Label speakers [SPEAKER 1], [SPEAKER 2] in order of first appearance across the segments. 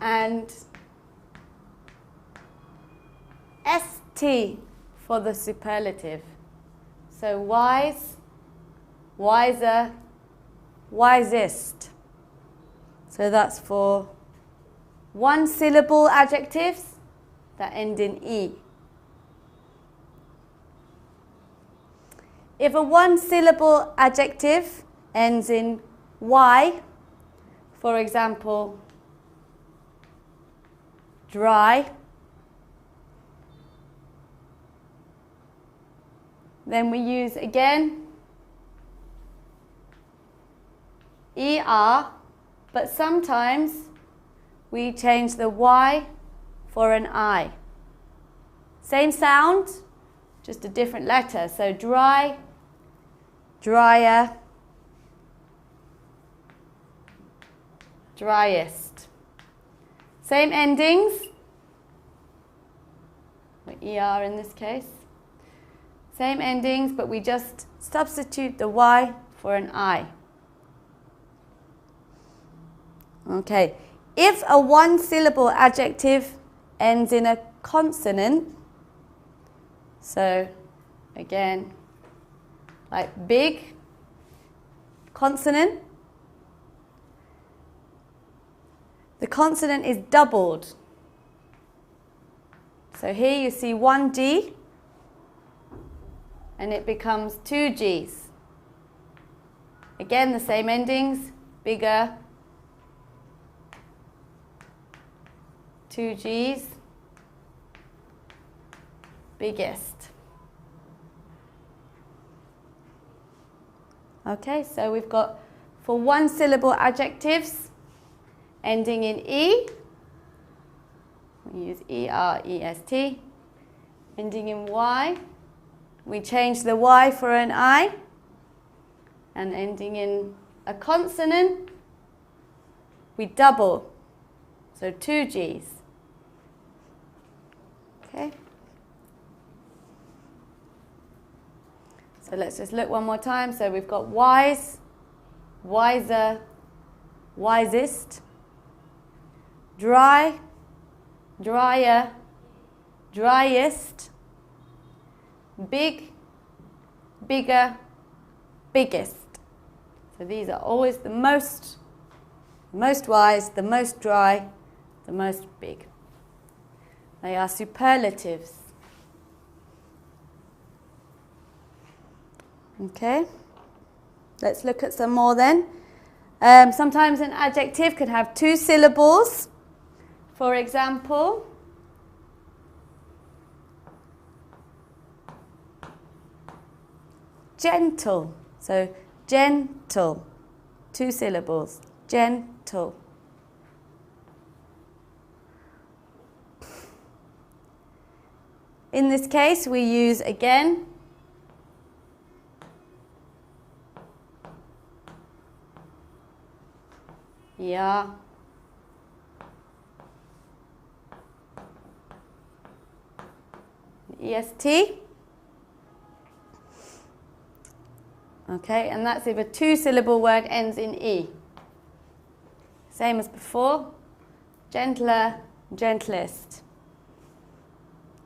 [SPEAKER 1] and st for the superlative. So wise, wiser, wisest. So that's for one syllable adjectives that end in E. If a one syllable adjective ends in Y, for example, dry, then we use again ER, but sometimes we change the Y for an I. Same sound, just a different letter. So dry, drier, driest. Same endings, or ER in this case. Same endings, but we just substitute the Y for an I. Okay, if a one-syllable adjective ends in a consonant, so again, like big, consonant, the consonant is doubled. So here you see one G, and it becomes two Gs. Again, the same endings, bigger, two Gs, biggest. Okay, so we've got for one syllable adjectives ending in E, we use ER-EST. Ending in Y, we change the Y for an I. And ending in a consonant, we double, so two Gs. Okay. So let's just look one more time. So we've got wise, wiser, wisest, dry, drier, driest, big, bigger, biggest. So these are always the most wise, the most dry, the most big. They are superlatives. Okay, let's look at some more then. Sometimes an adjective can have two syllables. For example, gentle. So gentle, two syllables, gentle. In this case, we use again ER, EST. Okay, and that's if a two-syllable word ends in E. Same as before, gentler, gentlest.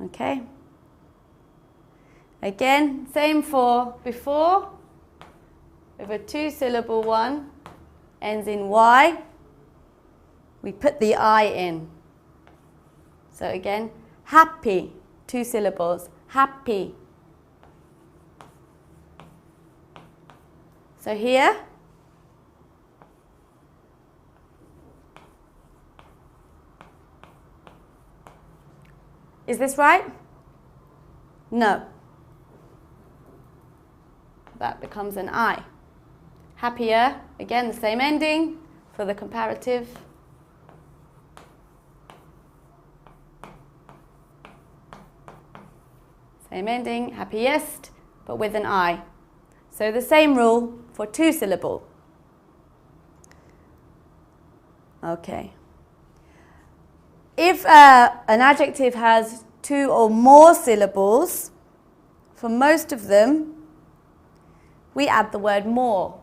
[SPEAKER 1] Okay. Again, same for before. If a two-syllable one ends in Y, we put the I in. So again, happy, two syllables, happy. So here, is this right? No. That becomes an I. Happier, again the same ending for the comparative. Same ending, happiest, but with an I. So the same rule for two syllable. Okay. If an adjective has two or more syllables, for most of them, we add the word more.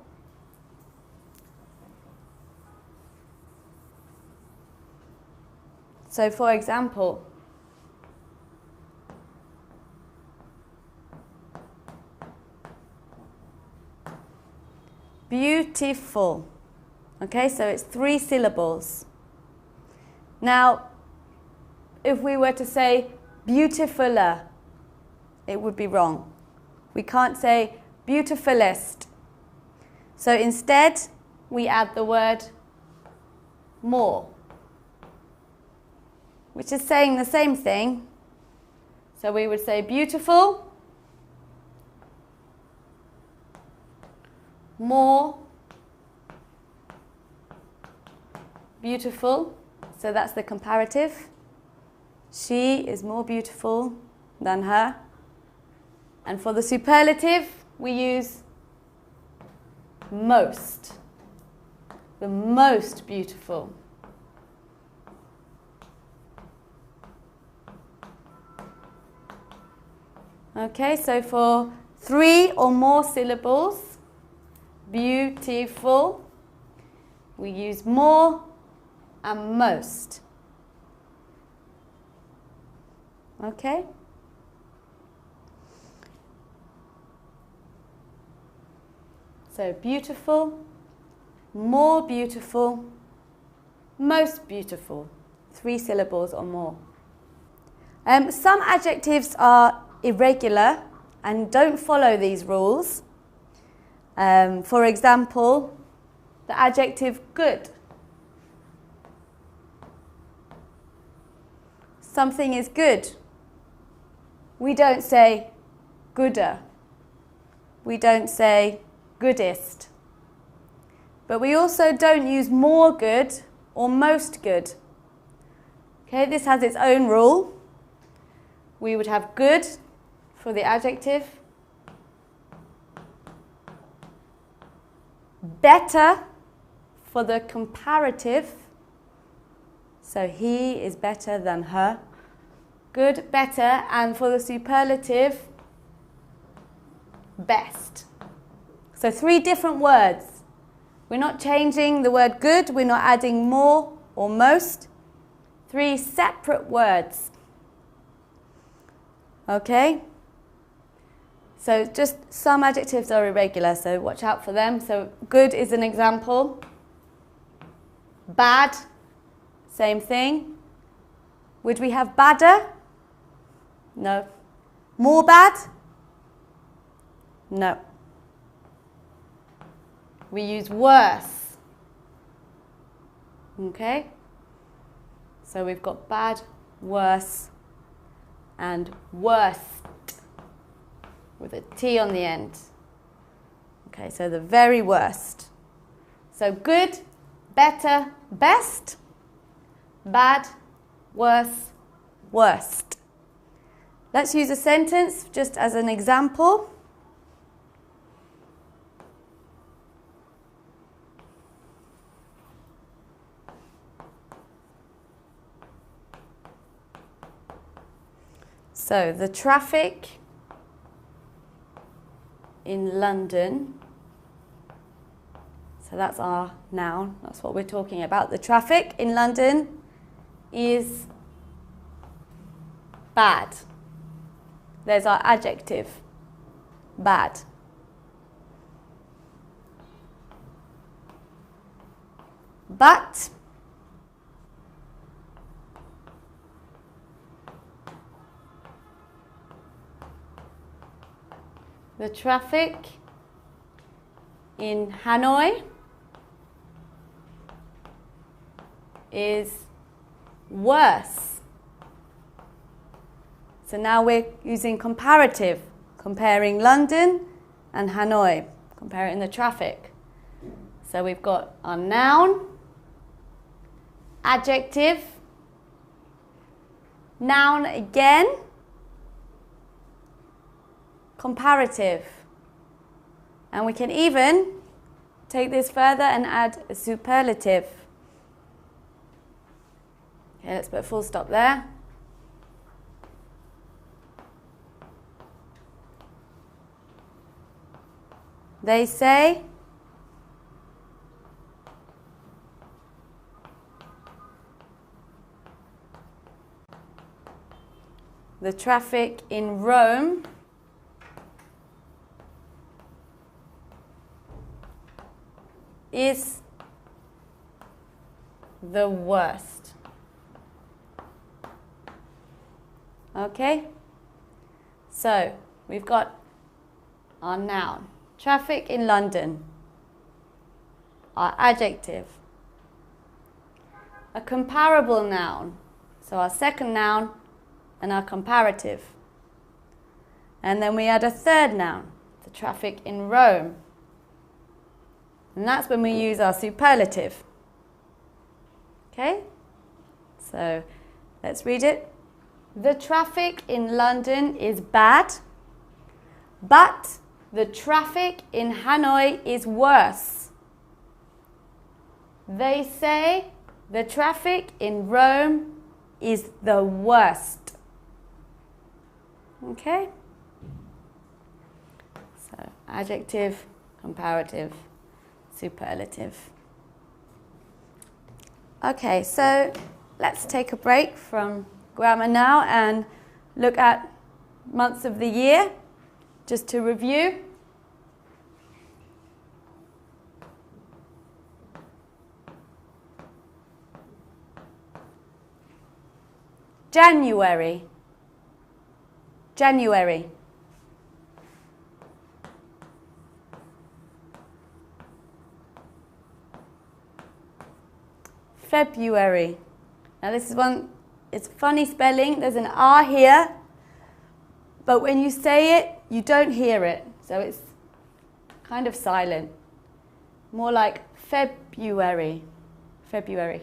[SPEAKER 1] So for example, beautiful. Okay, so it's 3 syllables. Now, if we were to say beautifuler, it would be wrong. We can't say beautifulest. So instead, we add the word more, which is saying the same thing. So we would say beautiful, more beautiful. So that's the comparative. She is more beautiful than her. And for the superlative, we use most. The most beautiful. Okay, so for 3 or more syllables, beautiful, we use more and most. Okay? So beautiful, more beautiful, most beautiful. 3 syllables or more. Some adjectives are irregular and don't follow these rules. For example, the adjective good. Something is good. We don't say gooder. We don't say goodest. But we also don't use more good or most good. Okay, this has its own rule. We would have good for the adjective, better for the comparative. So he is better than her. Good, better, and for the superlative, best. So 3 different words. We're not changing the word good, we're not adding more or most. 3 separate words. Okay? So just some adjectives are irregular, so watch out for them. So good is an example. Bad, same thing. Would we have badder? No. More bad? No. We use worse. Okay? So we've got bad, worse, and worst with a T on the end. Okay, so the very worst. So good, better, best, bad, worse, worst. Let's use a sentence just as an example. So the traffic in London, so that's our noun, that's what we're talking about. The traffic in London is bad. There's our adjective, bad. But the traffic in Hanoi is worse. So now we're using comparative, comparing London and Hanoi, comparing the traffic. So we've got our noun, adjective, noun again, comparative. And we can even take this further and add a superlative. Okay, let's put a full stop there. They say the traffic in Rome is the worst. Okay? So, we've got our noun, traffic in London, our adjective, a comparable noun, so our second noun and our comparative. And then we add a third noun, the traffic in Rome. And that's when we use our superlative. Okay? So, let's read it. The traffic in London is bad, but the traffic in Hanoi is worse. They say the traffic in Rome is the worst. Okay? So, adjective, comparative, superlative. Okay, so let's take a break from grammar now and look at months of the year, just to review. January. January. February. Now this is one, it's funny spelling. There's an R here, but when you say it, you don't hear it. So it's kind of silent. More like February. February.